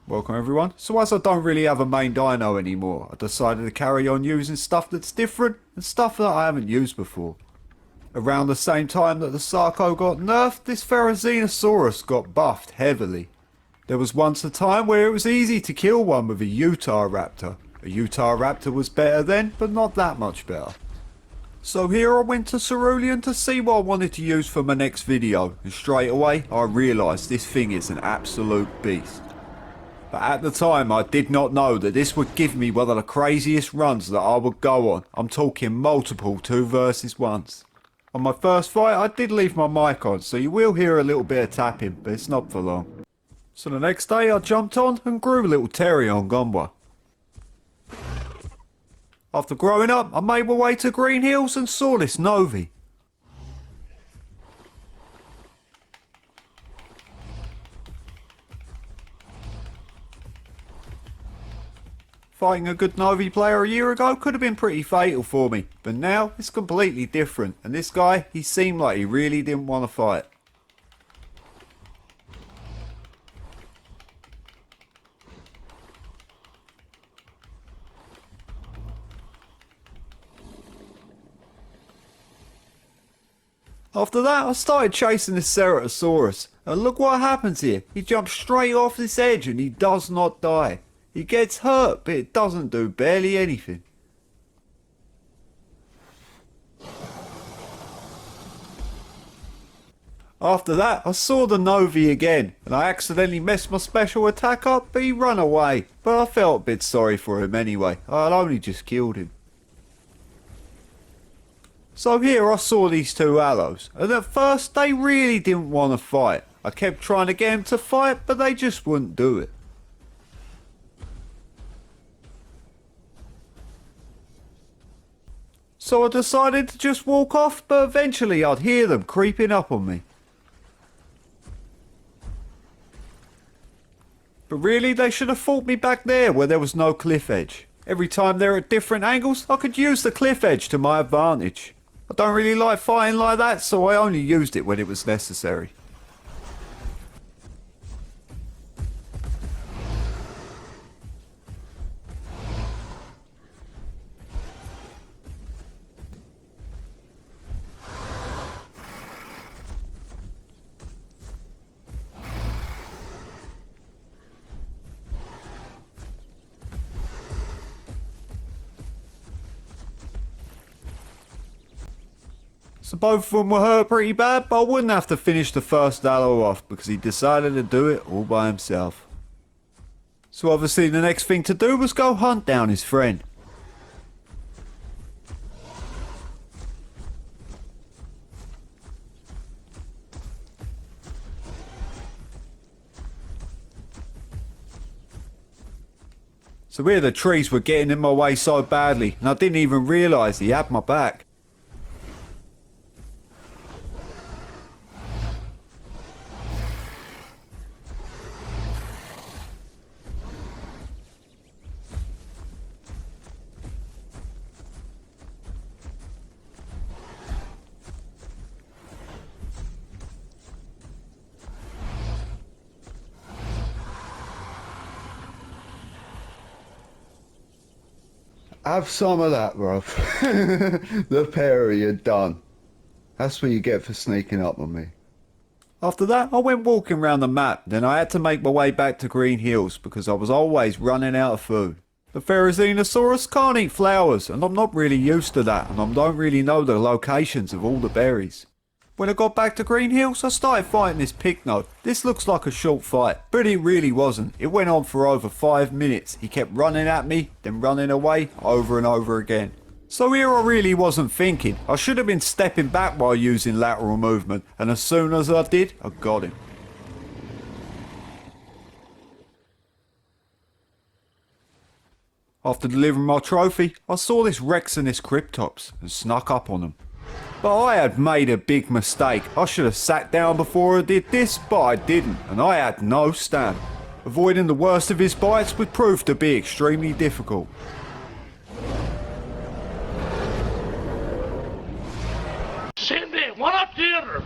Welcome everyone. So as I don't really have a main dino anymore, I decided to carry on using stuff that's different and stuff that I haven't used before. Around the same time that the Sarco got nerfed, this Therizinosaurus got buffed heavily. There was once a time where it was easy to kill one with a Utah Raptor. A Utah Raptor was better then, but not that much better. So here I went to Cerulean to see what I wanted to use for my next video, and straight away I realised this thing is an absolute beast. But at the time I did not know that this would give me one of the craziest runs that I would go on. I'm talking multiple 2 versus 1s. On my first fight I did leave my mic on, so you will hear a little bit of tapping, but it's not for long. So the next day I jumped on and grew a little THERI on Gomba. After growing up I made my way to Green Hills and saw this Novi. Fighting a good Novi player a year ago could have been pretty fatal for me, but now it's completely different, and this guy, he seemed like he really didn't want to fight. After that I started chasing this Ceratosaurus, and look what happens here. He jumps straight off this edge and he does not die. He gets hurt, but it doesn't do barely anything. After that, I saw the Novi again, and I accidentally messed my special attack up, but he ran away. But I felt a bit sorry for him anyway. I had only just killed him. So here I saw these two allos, and at first they really didn't want to fight. I kept trying to get them to fight, but they just wouldn't do it. So I decided to just walk off, but eventually I'd hear them creeping up on me. But really, they should have fought me back there where there was no cliff edge. Every time they're at different angles, I could use the cliff edge to my advantage. I don't really like fighting like that, so I only used it when it was necessary. So both of them were hurt pretty bad, but I wouldn't have to finish the first allo off because he decided to do it all by himself. So obviously the next thing to do was go hunt down his friend. So here the trees were getting in my way so badly, and I didn't even realise he had my back. Have some of that, bruv. The parry you're done. That's what you get for sneaking up on me. After that, I went walking around the map. Then I had to make my way back to Green Hills because I was always running out of food. The Therizinosaurus can't eat flowers, and I'm not really used to that, and I don't really know the locations of all the berries. When I got back to Green Hills, I started fighting this Pycno. This looks like a short fight, but it really wasn't. It went on for over 5 minutes. He kept running at me, then running away, over and over again. So here I really wasn't thinking. I should have been stepping back while using lateral movement, and as soon as I did, I got him. After delivering my trophy, I saw this Rex and this Cryptops, and snuck up on them. But I had made a big mistake. I should have sat down before I did this, but I didn't, and I had no stamina. Avoiding the worst of his bites would prove to be extremely difficult. Cindy, one up theater.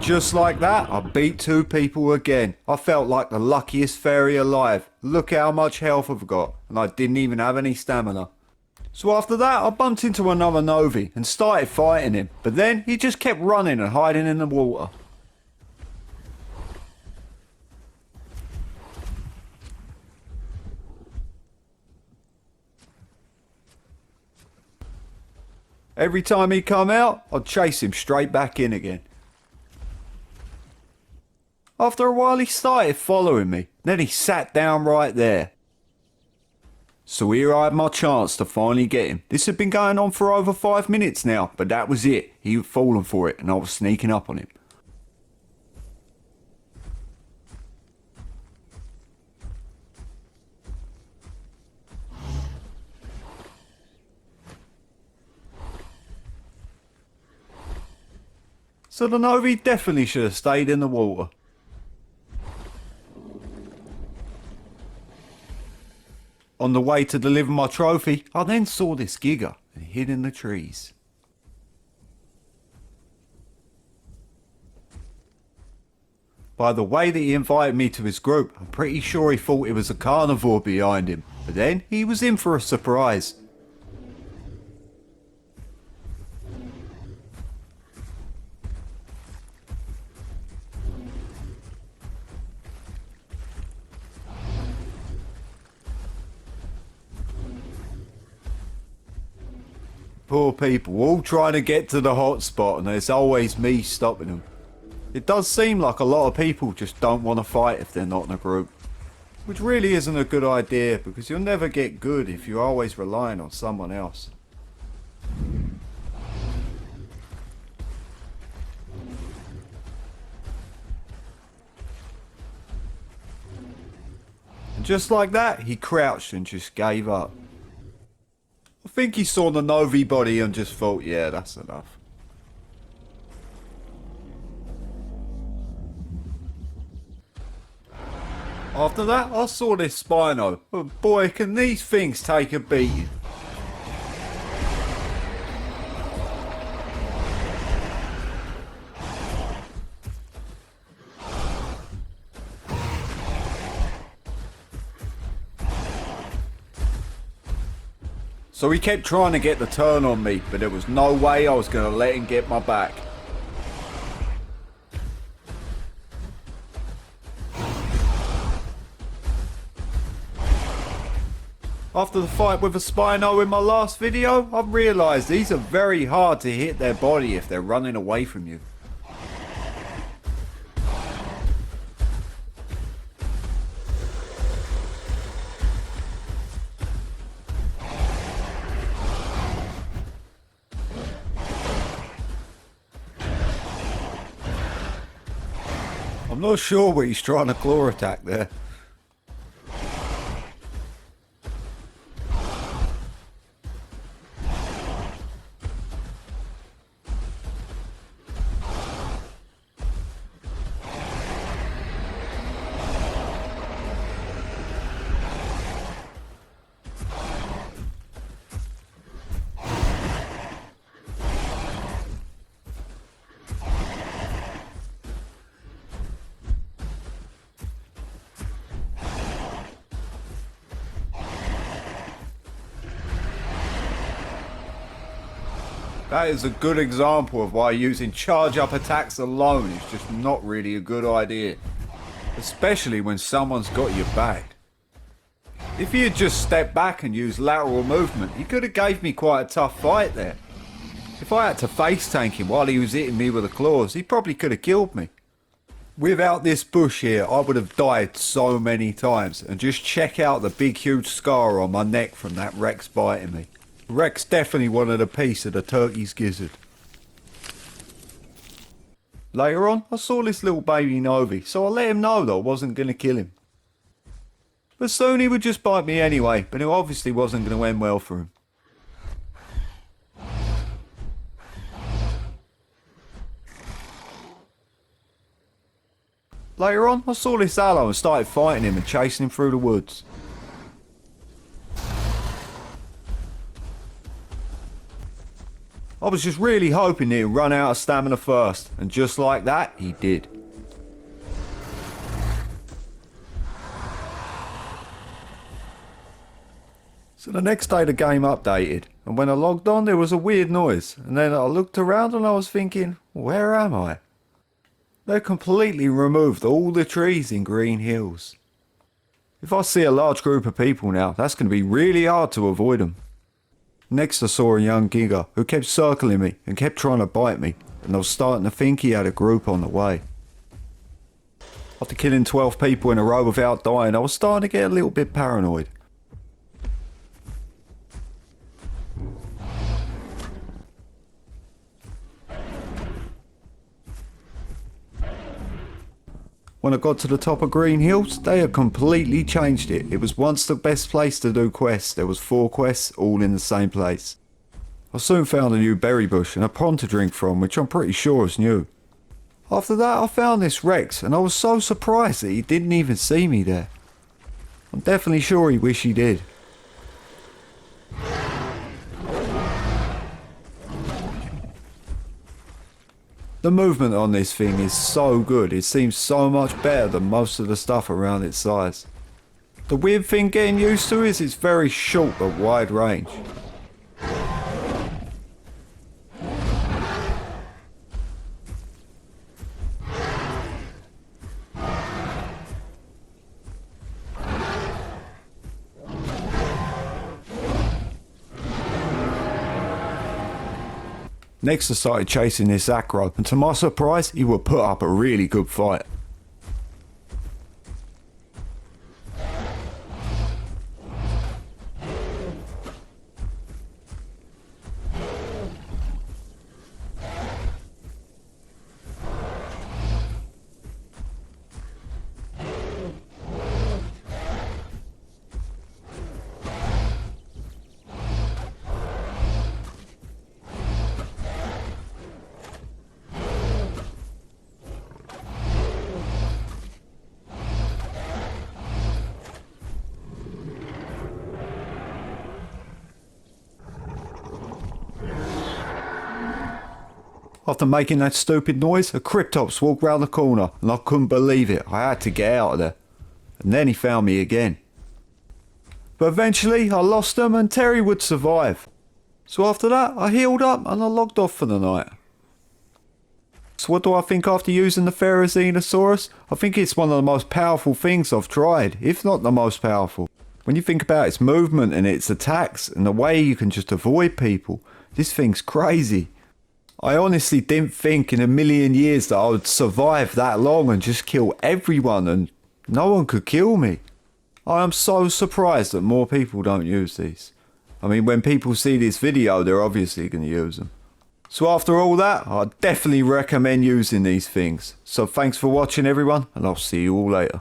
just like that, I beat 2 people again. I felt like the luckiest fairy alive. Look how much health I've got, and I didn't even have any stamina. So after that, I bumped into another Novi and started fighting him, but then he just kept running and hiding in the water. Every time he come out, I'd chase him straight back in again. After a while he started following me, then he sat down right there. So here I had my chance to finally get him. This had been going on for over 5 minutes now, but that was it. He had fallen for it and I was sneaking up on him. So the Novi definitely should have stayed in the water. On the way to deliver my trophy, I then saw this Giga and hid in the trees. By the way that he invited me to his group, I'm pretty sure he thought it was a carnivore behind him, but then he was in for a surprise. Poor people, all trying to get to the hot spot, and there's always me stopping them. It does seem like a lot of people just don't want to fight if they're not in a group. Which really isn't a good idea, because you'll never get good if you're always relying on someone else. And just like that, he crouched and just gave up. I think he saw the Novi body and just thought, yeah, that's enough. After that, I saw this Spino. But boy, can these things take a beating. So he kept trying to get the turn on me, but there was no way I was going to let him get my back. After the fight with a Spino in my last video, I've realised these are very hard to hit their body if they're running away from you. I'm not sure what he's trying to claw attack there. That is a good example of why using charge up attacks alone is just not really a good idea. Especially when someone's got your back. If he had just stepped back and used lateral movement, he could have gave me quite a tough fight there. If I had to face tank him while he was hitting me with the claws, he probably could have killed me. Without this bush here, I would have died so many times. And just check out the big huge scar on my neck from that Rex biting me. Rex definitely wanted a piece of the turkey's gizzard. Later on, I saw this little baby Novi, so I let him know that I wasn't going to kill him. But soon he would just bite me anyway, but it obviously wasn't going to end well for him. Later on, I saw this aloe and started fighting him and chasing him through the woods. I was just really hoping he'd run out of stamina first, and just like that, he did. So the next day the game updated, and when I logged on there was a weird noise, and then I looked around and I was thinking, where am I? They completely removed all the trees in Green Hills. If I see a large group of people now, that's going to be really hard to avoid them. Next I saw a young giga who kept circling me and kept trying to bite me, and I was starting to think he had a group on the way. After killing 12 people in a row without dying, I was starting to get a little bit paranoid. When I got to the top of Green Hills, they had completely changed it. It was once the best place to do quests. There was 4 quests, all in the same place. I soon found a new berry bush and a pond to drink from, which I'm pretty sure is new. After that, I found this Rex, and I was so surprised that he didn't even see me there. I'm definitely sure he wished he did. The movement on this thing is so good, it seems so much better than most of the stuff around its size. The weird thing getting used to is it's very short but wide range. Next I started chasing this acro, and to my surprise he would put up a really good fight. After making that stupid noise, a Cryptops walked round the corner and I couldn't believe it. I had to get out of there. And then he found me again. But eventually I lost him and THERI would survive. So after that I healed up and I logged off for the night. So what do I think after using the Therizinosaurus? I think it's one of the most powerful things I've tried, if not the most powerful. When you think about its movement and its attacks and the way you can just avoid people, this thing's crazy. I honestly didn't think in a million years that I would survive that long and just kill everyone and no one could kill me. I am so surprised that more people don't use these. I mean, when people see this video, they're obviously going to use them. So after all that, I definitely recommend using these things. So thanks for watching everyone, and I'll see you all later.